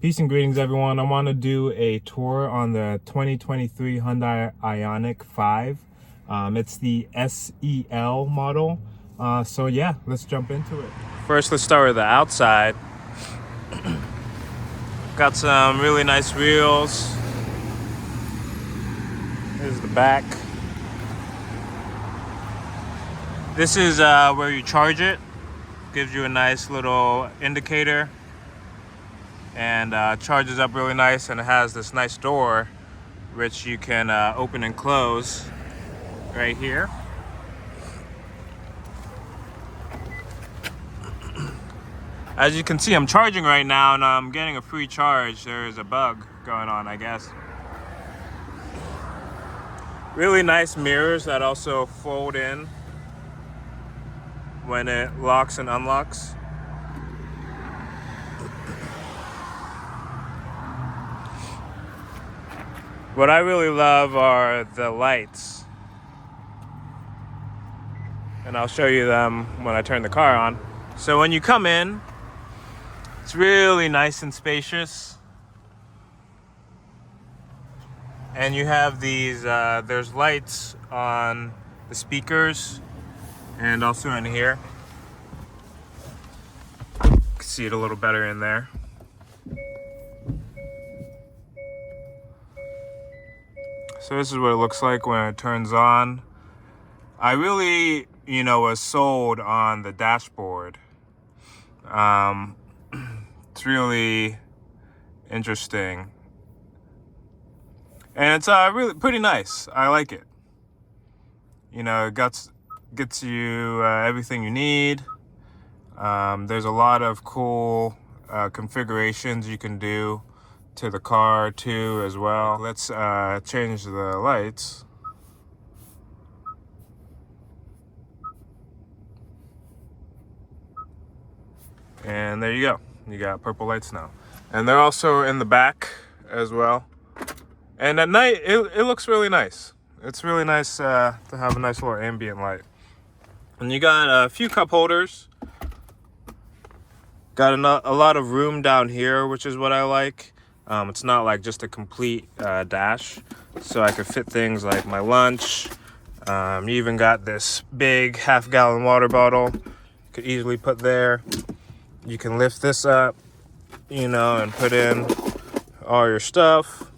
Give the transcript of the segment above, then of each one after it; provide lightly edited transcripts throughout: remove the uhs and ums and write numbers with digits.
Peace and greetings, everyone. I want to do a tour on the 2023 Hyundai Ioniq 5. It's the SEL model. So yeah, let's jump into it. First, let's start with the outside. Got some really nice wheels. Here's the back. This is where you charge it. Gives you a nice little indicator. And charges up really nice, and it has this nice door which you can open and close right here. As you can see, I'm charging right now and I'm getting a free charge. There's a bug going on, I guess. Really nice mirrors that also fold in when it locks and unlocks. What I really love are the lights, and I'll show you them when I turn the car on. So when you come in, it's really nice and spacious, and you have these, there's lights on the speakers and also in here. You can see it a little better in there. So this is what it looks like when it turns on. I really, was sold on the dashboard. It's really interesting. And it's really pretty nice. I like it. It gets you everything you need. There's a lot of cool configurations you can do to the car too as well. Let's change the lights. And there you go. You got purple lights now. And they're also in the back as well. And at night, it looks really nice. It's really nice to have a nice little ambient light. And you got a few cup holders. Got a lot of room down here, which is what I like. It's not like just a complete dash, so I could fit things like my lunch. You even got this big half-gallon water bottle. You could easily put there. You can lift this up, and put in all your stuff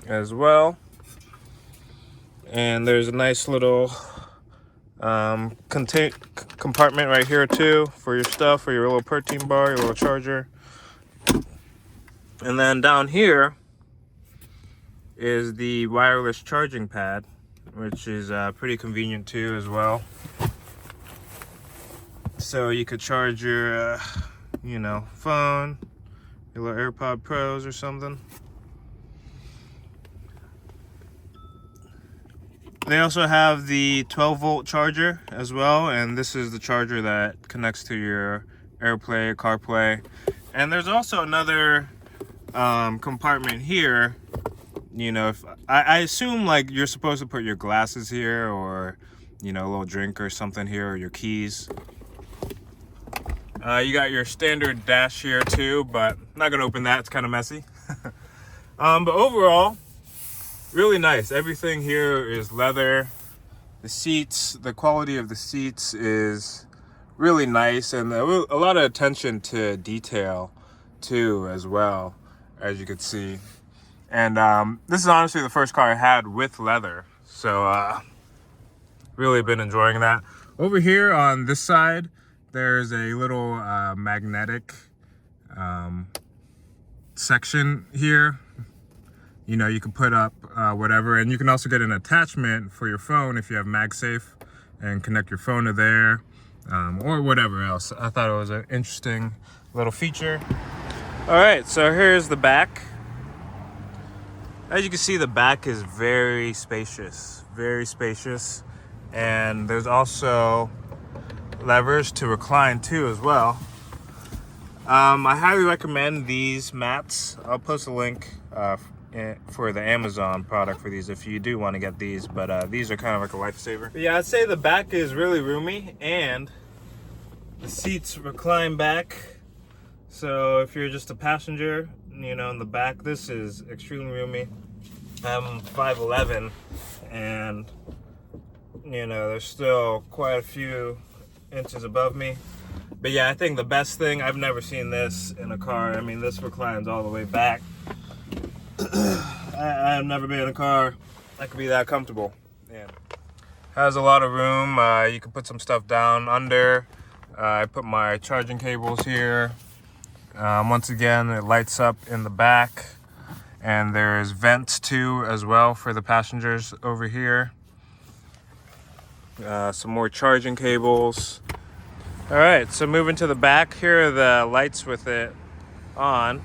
as well. And there's a nice little compartment right here too for your stuff, for your little protein bar, your little charger. And then down here is the wireless charging pad, which is pretty convenient too as well. So you could charge your, phone, your little AirPod Pros or something. They also have the 12-volt charger as well, and this is the charger that connects to your AirPlay, CarPlay. And there's also another compartment here. If I assume like you're supposed to put your glasses here, or a little drink or something here, or your keys. You got your standard dash here too, but I'm not gonna open that, it's kind of messy. But overall, really nice. Everything here is leather. The seats, the quality of the seats is really nice, and a lot of attention to detail too as well, as you could see. And this is honestly the first car I had with leather, so really been enjoying that. Over here on this side, there's a little magnetic section here. You can put up whatever, and you can also get an attachment for your phone if you have MagSafe, and connect your phone to there, or whatever else. I thought it was an interesting little feature. All right, so here's the back. As you can see, the back is very spacious, and there's also levers to recline too as well. I highly recommend these mats. I'll post a link for the Amazon product for these if you do want to get these, but these are kind of like a lifesaver. But yeah, I'd say the back is really roomy, and the seats recline back So if you're just a passenger, you know, in the back, this is extremely roomy. I'm 5'11", and you know, there's still quite a few inches above me. But yeah, I think the best thing, I've never seen this in a car. I mean, this reclines all the way back. I've never been in a car that could be that comfortable. Yeah. Has a lot of room. You can put some stuff down under. I put my charging cables here. Once again, it lights up in the back. And there's vents too as well for the passengers over here. Some more charging cables. All right, so moving to the back, here are the lights with it on.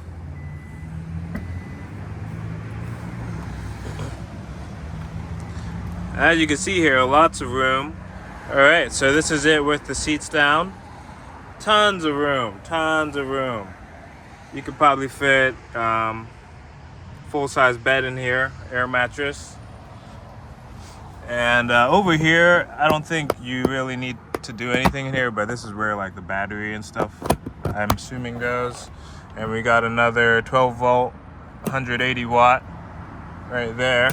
As you can see here, lots of room. All right, so this is it with the seats down. Tons of room, tons of room. You could probably fit full-size bed in here, air mattress. And over here, I don't think you really need to do anything in here, but this is where like the battery and stuff, I'm assuming, goes. And we got another 12 volt, 180 watt right there.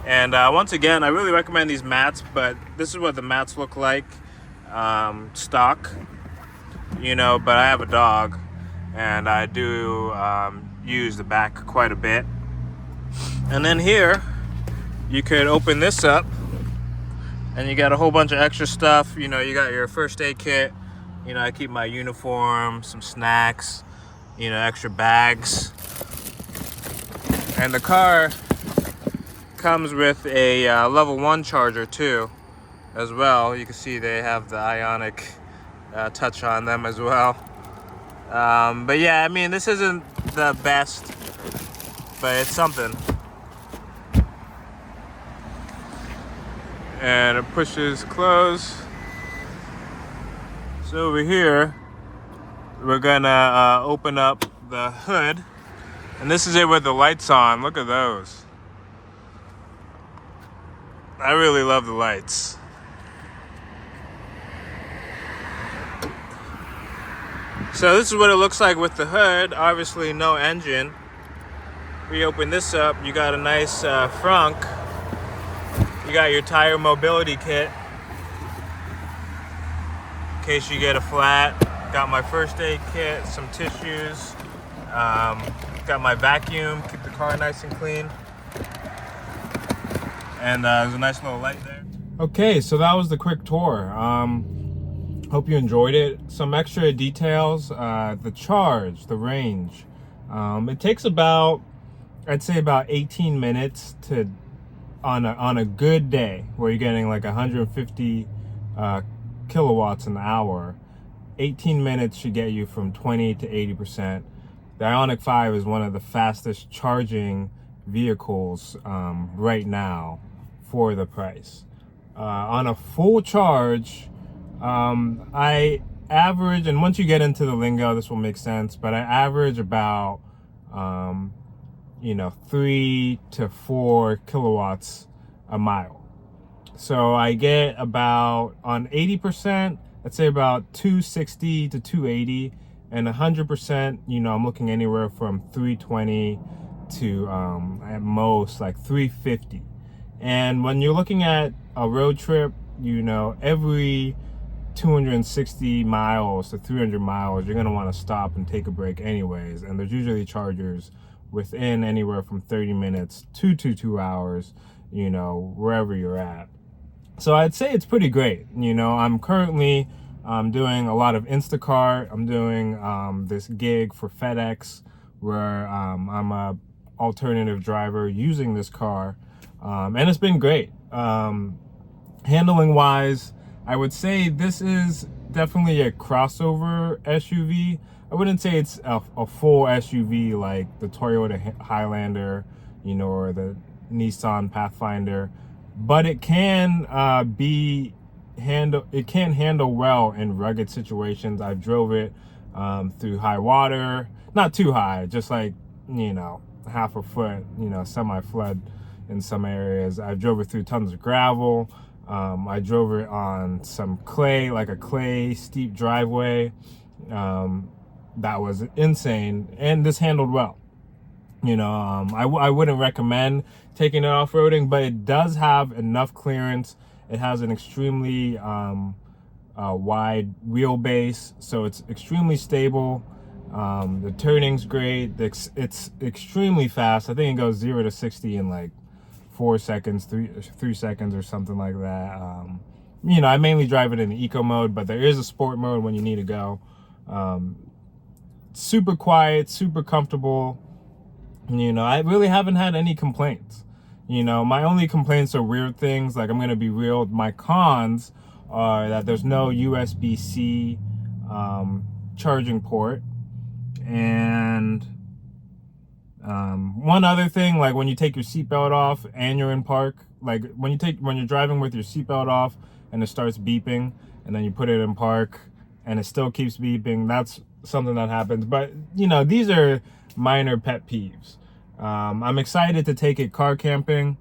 And once again, I really recommend these mats, but this is what the mats look like stock, you know, but I have a dog and I do use the back quite a bit. And then here, you could open this up and you got a whole bunch of extra stuff. You know, you got your first aid kit. You know, I keep my uniform, some snacks, you know, extra bags. And the car comes with a level 1 charger too, as well. You can see they have the Ioniq touch on them as well. But yeah, I mean, this isn't the best, but it's something. And it pushes close. So over here, we're gonna open up the hood. And this is it with the lights on. Look at those. I really love the lights. So this is what it looks like with the hood. Obviously no engine. We open this up, you got a nice frunk. You got your tire mobility kit in case you get a flat. Got my first aid kit, some tissues. Got my vacuum, keep the car nice and clean. And there's a nice little light there. Okay, so that was the quick tour. Hope you enjoyed it. Some extra details, the charge, the range. It takes about, I'd say about 18 minutes to, on a good day, where you're getting like 150 kilowatts an hour. 18 minutes should get you from 20 to 80%. The Ioniq 5 is one of the fastest charging vehicles right now for the price. On a full charge, I average, and once you get into the lingo, this will make sense, but I average about, 3 to 4 kilowatts a mile. So I get about, on 80%, I'd say about 260 to 280, and 100%, I'm looking anywhere from 320 to at most like 350. And when you're looking at a road trip, every 260 miles to 300 miles, you're gonna want to stop and take a break anyways. And there's usually chargers within anywhere from 30 minutes to 2 hours, wherever you're at. So I'd say it's pretty great. I'm currently doing a lot of Instacart. I'm doing this gig for FedEx where I'm a alternative driver using this car. And it's been great. Handling wise, I would say this is definitely a crossover SUV. I wouldn't say it's a full SUV like the Toyota Highlander, or the Nissan Pathfinder, but it can handle well in rugged situations. I've drove it through high water, not too high, just like, half a foot, semi-flood in some areas. I drove it through tons of gravel. I drove it on some clay, like a clay steep driveway. that was insane, and this handled well. You know, I wouldn't recommend taking it off-roading, but it does have enough clearance. It has an extremely wide wheelbase, so it's extremely stable. The turning's great. It's extremely fast. I think it goes 0 to 60 in like 4 seconds, 3 seconds or something like that. You know, I mainly drive it in the eco mode, but there is a sport mode when you need to go. Super quiet, super comfortable. You know, I really haven't had any complaints. You know, my only complaints are weird things. Like, I'm going to be real. My cons are that there's no USB-C charging port. And one other thing, like when you take your seatbelt off and you're in park, like when you're driving with your seatbelt off and it starts beeping, and then you put it in park and it still keeps beeping, that's something that happens. But, you know, these are minor pet peeves. I'm excited to take it car camping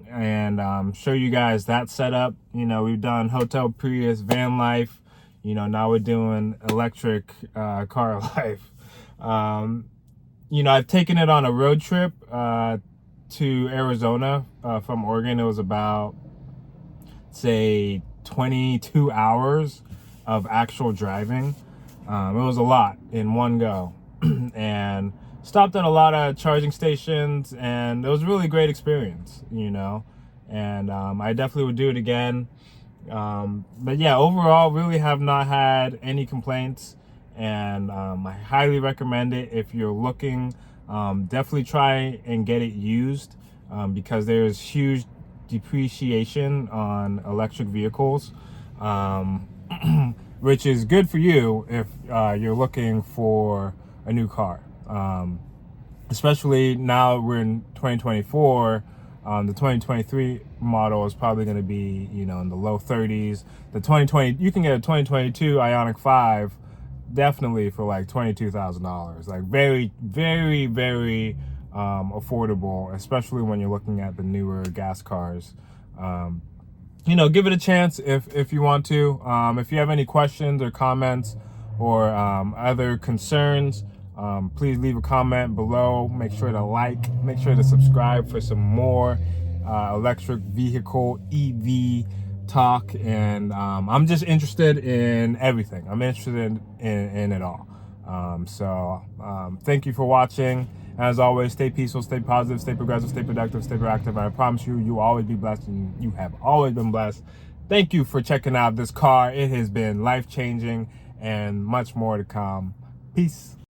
and show you guys that setup. You know, we've done hotel, Prius, van life. You know, now we're doing electric car life. You know, I've taken it on a road trip to Arizona from Oregon. It was about, say, 22 hours of actual driving. It was a lot in one go. And stopped at a lot of charging stations, and it was a really great experience, you know. And I definitely would do it again. But yeah, overall, really have not had any complaints, and I highly recommend it if you're looking. Definitely try and get it used, because there's huge depreciation on electric vehicles, which is good for you if you're looking for a new car. Especially now we're in 2024. The 2023 model is probably going to be, you know, in the low 30s. The 2020, you can get a 2022 Ioniq 5 definitely for like $22,000. Like very, very, very affordable, especially when you're looking at the newer gas cars. You know, give it a chance if you want to. If you have any questions or comments or other concerns, please leave a comment below. Make sure to like, make sure to subscribe for some more electric vehicle EV talk. And I'm just interested in everything. I'm interested in it all. Thank you for watching. As always, stay peaceful, stay positive, stay progressive, stay productive, stay proactive. And I promise you, you will always be blessed, and you have always been blessed. Thank you for checking out this car. It has been life-changing and much more to come. Peace.